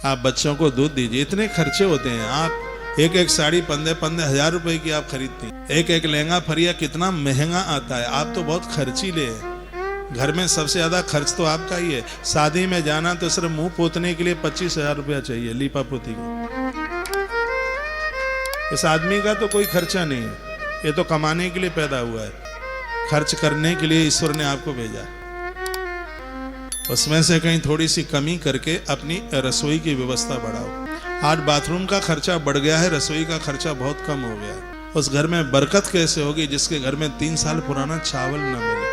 आप बच्चों को दूध दीजिए, इतने खर्चे होते हैं। आप एक एक साड़ी 15,000 रुपए की आप खरीदती हैं, एक एक लहंगा फरिया कितना महंगा आता है। आप तो बहुत खर्चीले हैं, घर में सबसे ज्यादा खर्च तो आपका ही है। शादी में जाना तो सिर्फ मुंह पोतने के लिए 25,000 रुपया चाहिए, लीपा पोती की। इस आदमी का तो कोई खर्चा नहीं है, ये तो कमाने के लिए पैदा हुआ है, खर्च करने के लिए ईश्वर ने आपको भेजा। उसमें से कहीं थोड़ी सी कमी करके अपनी रसोई की व्यवस्था बढ़ाओ। आज बाथरूम का खर्चा बढ़ गया है, रसोई का खर्चा बहुत कम हो गया है। उस घर में बरकत कैसे होगी जिसके घर में 3 साल पुराना चावल न मिले।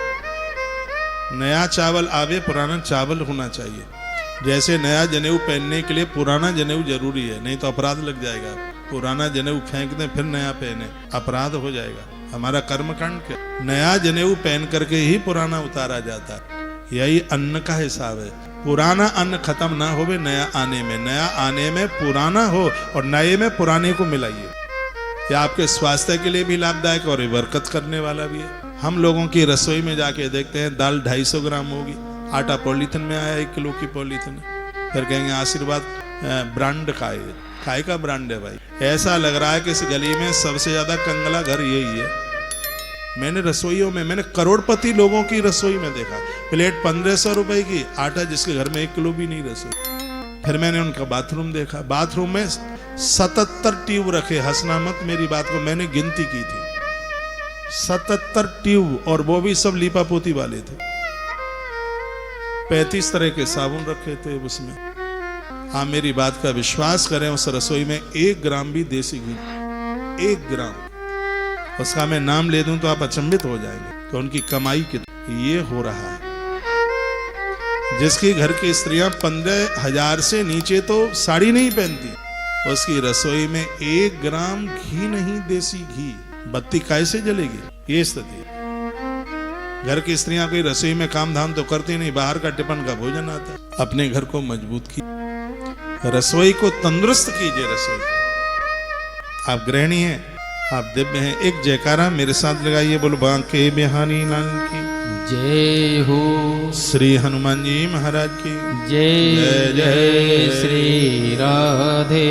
नया चावल आवे, पुराना चावल होना चाहिए। जैसे नया जनेऊ पहनने के लिए पुराना जनेऊ जरूरी है, नहीं तो अपराध लग जाएगा। पुराना जनेऊ फेंक दें फिर नया पहने, अपराध हो जाएगा। हमारा कर्मकांड क्या, नया जनेऊ पहन करके ही पुराना उतारा जाता है। यही अन्न का हिसाब है। पुराना अन्न खत्म ना होवे नया आने में, नया आने में पुराना हो और नए में पुराने को मिलाइए। यह आपके स्वास्थ्य के लिए भी लाभदायक और बरकत करने वाला भी है। हम लोगों की रसोई में जाके देखते हैं दाल 250 ग्राम होगी, आटा पॉलीथिन में आया 1 किलो की पॉलीथिन, फिर कहेंगे आशीर्वाद ब्रांड काय का ब्रांड है भाई। ऐसा लग रहा है कि इस गली में सबसे ज्यादा कंगला घर यही है। मैंने रसोइयों में, मैंने करोड़पति लोगों की रसोई में देखा, प्लेट 1500 रुपए की, आटा जिसके घर में 1 किलो भी नहीं रसोई। फिर मैंने उनका बाथरूम देखा, बाथरूम में 77 ट्यूब रखे। हंसना मत मेरी बात को, मैंने गिनती की थी 77 ट्यूब, और वो भी सब लीपा पोती वाले थे। 35 तरह के साबुन रखे थे उसमें। हाँ मेरी बात का विश्वास करें, उस रसोई में 1 ग्राम भी देसी घी, 1 ग्राम। उसका मैं नाम ले दूं तो आप अचंभित हो जाएंगे कि उनकी कमाई कितनी। ये हो रहा है जिसकी घर की स्त्रियां 15,000 से नीचे तो साड़ी नहीं पहनती, उसकी रसोई में 1 ग्राम घी नहीं, देसी घी। बत्ती कैसे जलेगी? ये स्थिति। घर की स्त्रियां कोई रसोई में काम धाम तो करती नहीं, बाहर का टिफिन का भोजन आता है। अपने घर को मजबूत कीजिए, रसोई को तंदुरुस्त कीजिए। रसोई, आप गृहिणी हैं, आप दिव्य हैं। एक जयकारा मेरे साथ लगाइए, बोलो बांके बिहारी लाल की जय हो, श्री हनुमान जी महाराज की जय जय जय श्री राधे।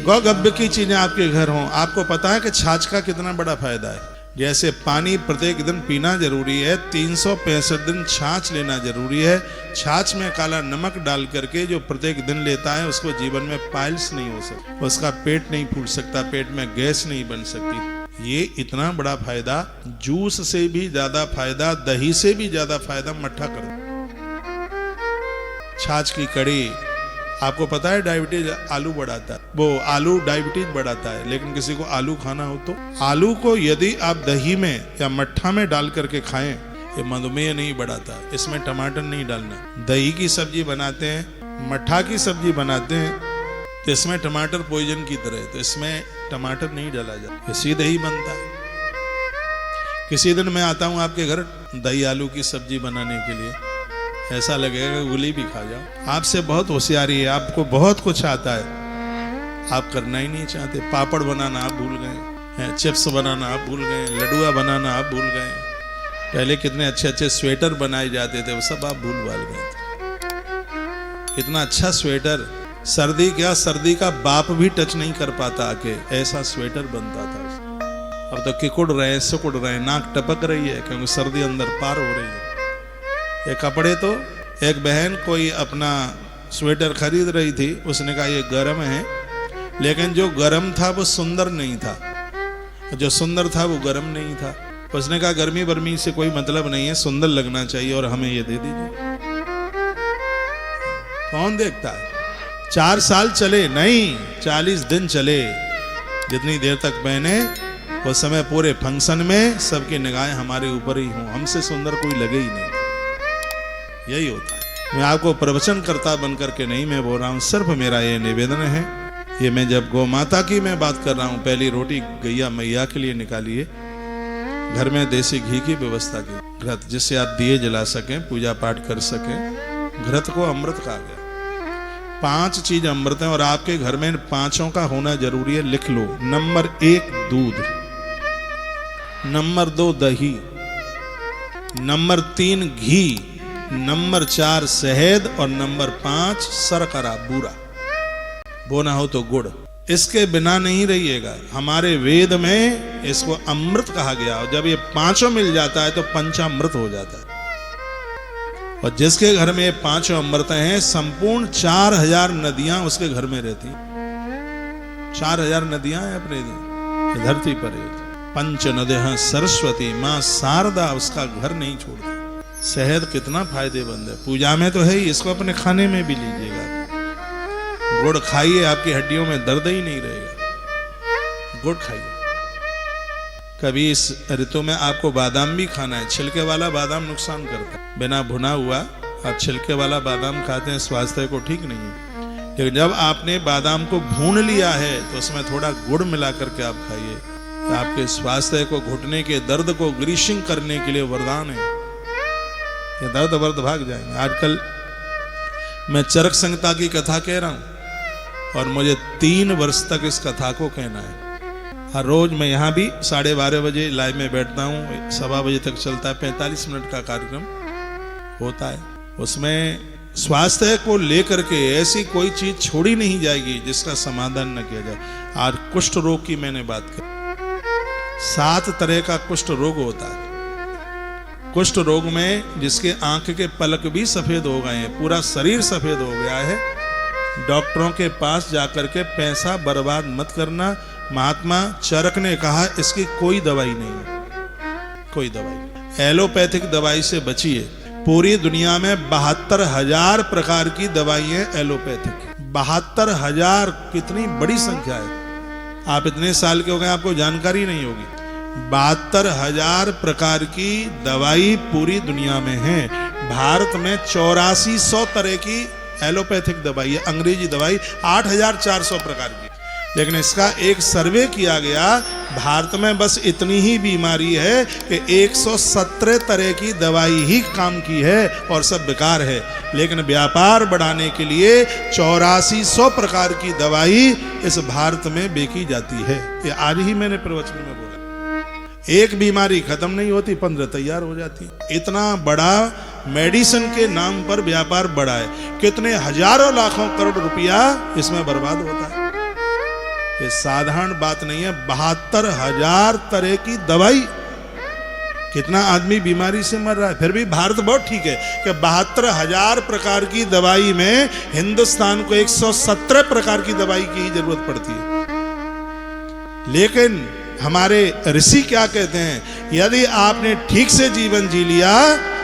गौगव्य की चीजें आपके घर हों। आपको पता है कि छाछ का कितना बड़ा फायदा है। जैसे पानी प्रत्येक दिन पीना जरूरी है, 365 दिन छाछ लेना जरूरी है। छाछ में काला नमक डाल करके जो प्रत्येक दिन लेता है उसको जीवन में पाइल्स नहीं हो सकता, उसका पेट नहीं फूल सकता, पेट में गैस नहीं बन सकती। ये इतना बड़ा फायदा, जूस से भी ज्यादा फायदा, दही से भी ज्यादा फायदा मट्ठा कर। छाछ की कड़ी, आपको पता है डायबिटीज आलू बढ़ाता है, वो आलू डायबिटीज बढ़ाता है। लेकिन किसी को आलू खाना हो तो आलू को यदि आप दही में या मट्ठा में डाल करके खाएं, ये मधुमेह नहीं बढ़ाता। इसमें टमाटर नहीं डालना। दही की सब्जी बनाते हैं, मट्ठा की सब्जी बनाते हैं तो इसमें टमाटर पॉइजन की तरह है, तो इसमें टमाटर नहीं डाला जाता, सीधे ही बनता है। किसी दिन मैं आता हूँ आपके घर दही आलू की सब्जी बनाने के लिए, ऐसा लगेगा गोली भी खा जाओ। आपसे बहुत होशियारी है, आपको बहुत कुछ आता है, आप करना ही नहीं चाहते। पापड़ बनाना आप भूल गए, चिप्स बनाना आप भूल गए, लड्डुआ बनाना आप भूल गए। पहले कितने अच्छे अच्छे स्वेटर बनाए जाते थे, वो सब आप भूल भाल गए थे। इतना अच्छा स्वेटर, सर्दी क्या, सर्दी का बाप भी टच नहीं कर पाता आके, ऐसा स्वेटर बनता था। अब तो किकुड़ रहे हैं, सिकुड़ रहे हैं, नाक टपक रही है क्योंकि सर्दी अंदर पार हो रही है। ये कपड़े तो, एक बहन कोई अपना स्वेटर खरीद रही थी, उसने कहा ये गर्म है, लेकिन जो गर्म था वो सुंदर नहीं था, जो सुंदर था वो गर्म नहीं था। उसने कहा गर्मी बर्मी से कोई मतलब नहीं है, सुंदर लगना चाहिए और हमें ये दे दीजिए। कौन देखता है? 4 साल चले नहीं, 40 दिन चले, जितनी देर तक पहने उस समय पूरे फंक्शन में सबकी निगाहें हमारे ऊपर ही हों, हमसे सुंदर कोई लगे ही नहीं। यही होता है। मैं आपको प्रवचनकर्ता बनकर के नहीं मैं बोल रहा हूँ, सिर्फ मेरा ये निवेदन है। ये मैं जब गौ माता की मैं बात कर रहा हूँ, पहली रोटी गैया मैया के लिए निकालिए, घर में देसी घी की व्यवस्था की, घृत जिससे आप दिए जला सकें, पूजा पाठ कर सकें। घृत को अमृत कहा गया। 5 चीज अमृत है और आपके घर में 5 का होना जरूरी है, लिख लो। नंबर 1 दूध, नंबर 2 दही, नंबर 3 घी, नंबर 4 शहद और नंबर 5 शर्करा बूरा, वो ना हो तो गुड़। इसके बिना नहीं रहिएगा। हमारे वेद में इसको अमृत कहा गया, और जब ये पांचों मिल जाता है तो पंचामृत हो जाता है। और जिसके घर में ये पांचों अमृत हैं, संपूर्ण 4000 नदियां उसके घर में रहती। 4000 नदियां हैं अपने धरती पर। पंच नदियां सरस्वती मां शारदा उसका घर नहीं छोड़ती। शहद कितना फायदेमंद है, पूजा में तो है ही, इसको अपने खाने में भी लीजिएगा। गुड़ खाइए, आपकी हड्डियों में दर्द ही नहीं रहेगा। गुड़ खाइए। कभी इस ऋतु में आपको बादाम भी खाना है। छिलके वाला बादाम नुकसान करता है, बिना भुना हुआ आप छिलके वाला बादाम खाते हैं, स्वास्थ्य को ठीक नहीं है। लेकिन जब आपने बादाम को भून लिया है तो उसमें थोड़ा गुड़ मिला करके आप खाइए, तो आपके स्वास्थ्य को, घुटने के दर्द को ग्रीसिंग करने के लिए वरदान है। ये दर्द वर्द भाग जाएंगे। आजकल मैं चरक संहिता की कथा कह रहा हूं और मुझे 3 वर्ष तक इस कथा को कहना है। हर रोज मैं यहाँ भी 12:30 बजे लाइव में बैठता हूँ, 1:15 बजे तक चलता है, 45 मिनट का कार्यक्रम होता है। उसमें स्वास्थ्य को लेकर के ऐसी कोई चीज छोड़ी नहीं जाएगी जिसका समाधान न किया जाए। आज कुष्ठ रोग की मैंने बात की। 7 तरह का कुष्ठ रोग होता है। कुष्ठ रोग में जिसके आंख के पलक भी सफेद हो गए हैं, पूरा शरीर सफेद हो गया है, डॉक्टरों के पास जाकर के पैसा बर्बाद मत करना। महात्मा चरक ने कहा इसकी कोई दवाई नहीं है, कोई दवाई नहीं। एलोपैथिक दवाई से बचिए। पूरी दुनिया में 72,000 प्रकार की दवाई है एलोपैथिक। 72,000 कितनी बड़ी संख्या है। आप इतने साल के हो गए, आपको जानकारी नहीं होगी। 72,000 प्रकार की दवाई पूरी दुनिया में है। भारत में 8400 तरह की एलोपैथिक दवाई है, अंग्रेजी दवाई 8400 प्रकार की। लेकिन इसका एक सर्वे किया गया, भारत में बस इतनी ही बीमारी है कि 117 तरह की दवाई ही काम की है और सब बेकार है। लेकिन व्यापार बढ़ाने के लिए 8400 प्रकार की दवाई इस भारत में बेची जाती है। ये आज ही मैंने प्रवचन में बोला। एक बीमारी खत्म नहीं होती, 15 तैयार हो जाती। इतना बड़ा मेडिसिन के नाम पर व्यापार बढ़ा है, कितने हजारों लाखों करोड़ रुपया इसमें बर्बाद होता है। ये साधारण बात नहीं है। 72,000 तरह की दवाई, कितना आदमी बीमारी से मर रहा है। फिर भी भारत बहुत ठीक है कि 72,000 प्रकार की दवाई में हिंदुस्तान को 117 प्रकार की दवाई की ही जरूरत पड़ती है। लेकिन हमारे ऋषि क्या कहते हैं, यदि आपने ठीक से जीवन जी लिया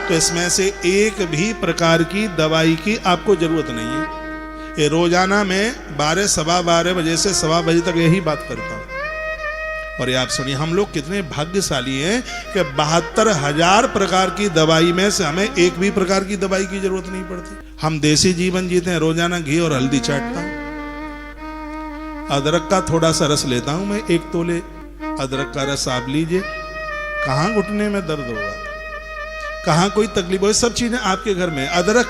तो इसमें से एक भी प्रकार की दवाई की आपको जरूरत नहीं है। ये रोजाना मैं 12, 12:15 बजे से 1:15 बजे तक यही बात करता हूं। और ये आप सुनिए, हम लोग कितने भाग्यशाली हैं कि 72,000 प्रकार की दवाई में से हमें एक भी प्रकार की दवाई की जरूरत नहीं पड़ती। हम देसी जीवन जीते हैं। रोजाना घी और हल्दी चाटता हूं, अदरक का थोड़ा सा रस लेता हूं मैं, 1 तोले अदरक का रस आप लीजिए। कहां घुटने में दर्द होगा, कहां कोई तकलीफ हो, सब चीजें आपके घर में। अदरक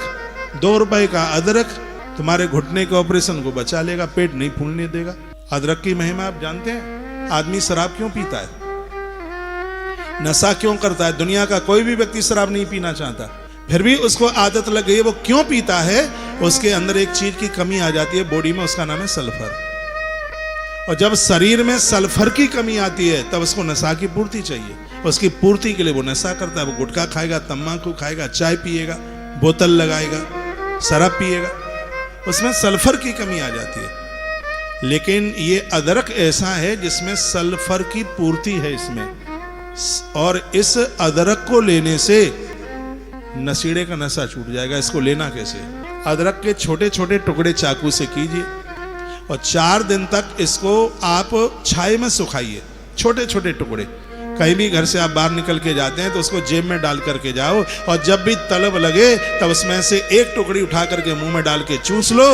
2 रुपए का अदरक तुम्हारे घुटने के ऑपरेशन को बचा लेगा, पेट नहीं फूलने देगा। अदरक की महिमा आप जानते हैं। आदमी शराब क्यों पीता है, नशा क्यों करता है? दुनिया का कोई भी व्यक्ति शराब नहीं पीना चाहता, फिर भी उसको आदत लग गई है। वो क्यों पीता है? उसके अंदर एक चीज की कमी आ जाती है बॉडी में, उसका नाम है सल्फर। और जब शरीर में सल्फर की कमी आती है तब उसको नशा की पूर्ति चाहिए। उसकी पूर्ति के लिए वो नशा करता है। वो गुटखा खाएगा, तम्बाकू खाएगा, चाय पिएगा, बोतल लगाएगा, शराब पिएगा, उसमें सल्फर की कमी आ जाती है। लेकिन ये अदरक ऐसा है जिसमें सल्फर की पूर्ति है इसमें। और इस अदरक को लेने से नशेड़े का नशा छूट जाएगा। इसको लेना कैसे? अदरक के छोटे छोटे टुकड़े चाकू से कीजिए और 4 दिन तक इसको आप छाये में सुखाइए, छोटे छोटे टुकड़े। कहीं भी घर से आप बाहर निकल के जाते हैं तो उसको जेब में डाल करके जाओ, और जब भी तलब लगे तब उसमें से एक टुकड़ी उठा करके मुंह में डाल के चूस लो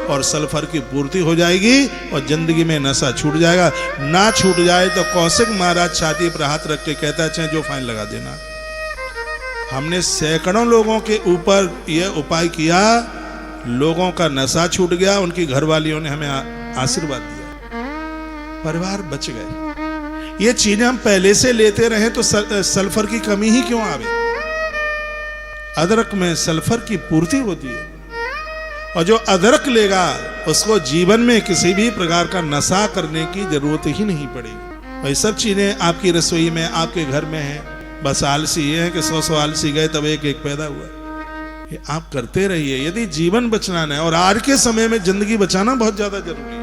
और सल्फर की पूर्ति हो जाएगी और जिंदगी में नशा छूट जाएगा। ना छूट जाए तो कौशिक महाराज छाती पर हाथ रख के कहता है, चाहे जो फाइन लगा देना। हमने सैकड़ों लोगों के ऊपर यह उपाय किया, लोगों का नशा छूट गया, उनकी घरवालियों ने हमें आशीर्वाद दिया, परिवार बच गए। ये चीजें हम पहले से लेते रहे तो सल्फर की कमी ही क्यों आवे? अदरक में सल्फर की पूर्ति होती है, और जो अदरक लेगा उसको जीवन में किसी भी प्रकार का नशा करने की जरूरत ही नहीं पड़ेगी। वही सब चीजें आपकी रसोई में, आपके घर में है। बस आलसी ये है कि 100 आलसी गए तब एक एक पैदा हुआ। ये आप करते रहिए यदि जीवन बचाना है। और आज के समय में जिंदगी बचाना बहुत ज्यादा जरूरी है।